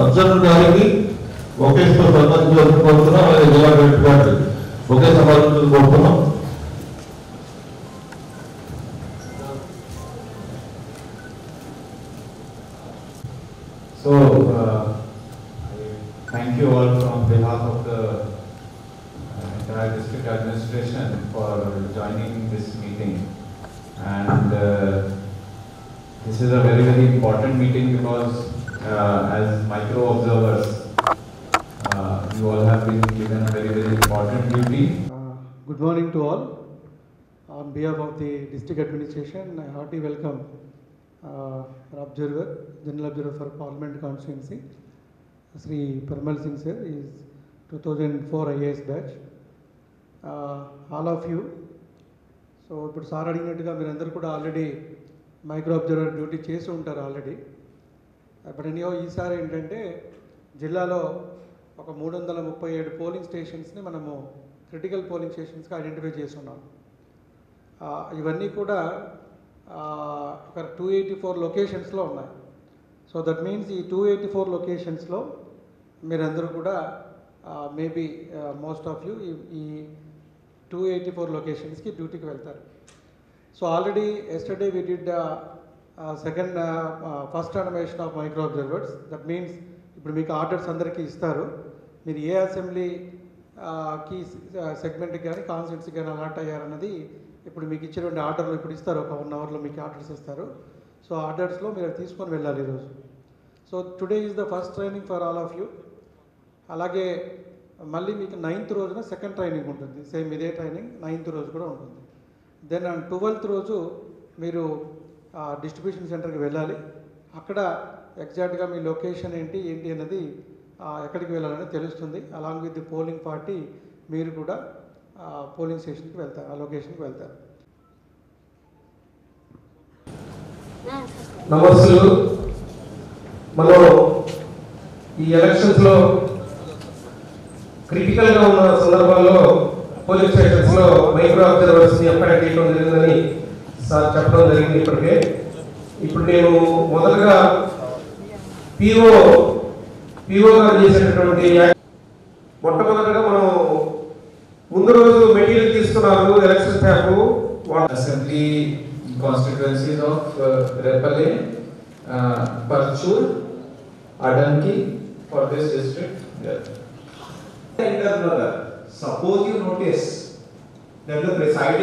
అర్జున్ గారికి ఒకేస్తో సంబంధించి కోరుతున్నాం. అలాగే జిల్లా కలెక్టర్ గారికి ఒకే సంబంధించి కోరుతున్నాం. So, thank you all from behalf of the entire district administration for joining this meeting. And this is a very, very important meeting because as micro observers, you all have been given a very, very important duty. Good morning to all. On behalf of the district administration, I heartily welcome Observer, General Observer for Parliament Constituency, Sri Parmal Singh sir, is 2004 IAS batch. All of you. So, ఇప్పుడు sir అడిగినట్టుగా మీరందరూ కూడా already micro observer duty చేసి ఉంటారు already. But anyhow ఈసారి ఏంటంటే జిల్లాలో ఒక 337 పోలింగ్ స్టేషన్స్ని మనము క్రిటికల్ పోలింగ్ స్టేషన్స్గా ఐడెంటిఫై చేస్తున్నాం. ఇవన్నీ కూడా ఒక 284 లొకేషన్స్లో ఉన్నాయి. సో దట్ మీన్స్ ఈ 284 లొకేషన్స్లో మీరందరూ కూడా మేబీ మోస్ట్ ఆఫ్ యూ ఈ 284 లొకేషన్స్కి డ్యూటీకి వెళ్తారు. So already yesterday we did first animation of micro observers. That means ఇప్పుడు మీకు ఆర్డర్స్ అందరికీ ఇస్తారు. మీరు ఏ అసెంబ్లీకి సెగ్మెంట్కి కానీ కాన్స్టిట్యూన్సీకి కానీ అలాట్ అయ్యారన్నది ఇప్పుడు మీకు ఇచ్చినటువంటి ఆర్డర్లు ఇప్పుడు ఇస్తారు. ఒక 1 అవర్లో మీకు ఆర్డర్స్ ఇస్తారు. సో ఆర్డర్స్లో మీరు తీసుకొని వెళ్ళాలి ఈరోజు. So today is the first training for all of you. అలాగే మళ్ళీ మీకు 9th రోజున సెకండ్ ట్రైనింగ్ ఉంటుంది. సేమ్ ఇదే ట్రైనింగ్ 9th రోజు కూడా ఉంటుంది. దెన్ 12th రోజు మీరు డిస్ట్రిబ్యూషన్ సెంటర్కి వెళ్ళాలి. అక్కడ ఎగ్జాక్ట్గా మీ లొకేషన్ ఏంటి అన్నది ఎక్కడికి వెళ్ళాలని తెలుస్తుంది. Along with the polling party మీరు కూడా పోలింగ్ స్టేషన్కి వెళ్తారు, ఆ లొకేషన్కి వెళ్తారు. నమస్తే. మనం ఈ ఎలక్షన్స్లో క్రిటికల్గా ఉన్న సందర్భాల్లో పోలింగ్ స్టేషన్స్లో మైక్రో అబ్జర్వర్స్ని అపాయింట్ చేయడం జరిగిందని సార్ చెప్పడం జరిగింది ఇప్పటికే. ఇప్పుడు నేను మొదలుగా పిఓ గారు చేసేటటువంటి మొట్టమొదటిగా మనం ముందు రోజు మెటీరియల్ తీసుకున్నారు election staff Assembly constituencies of Repale, Parchur, Adanki for this district. Suppose you notice that the presiding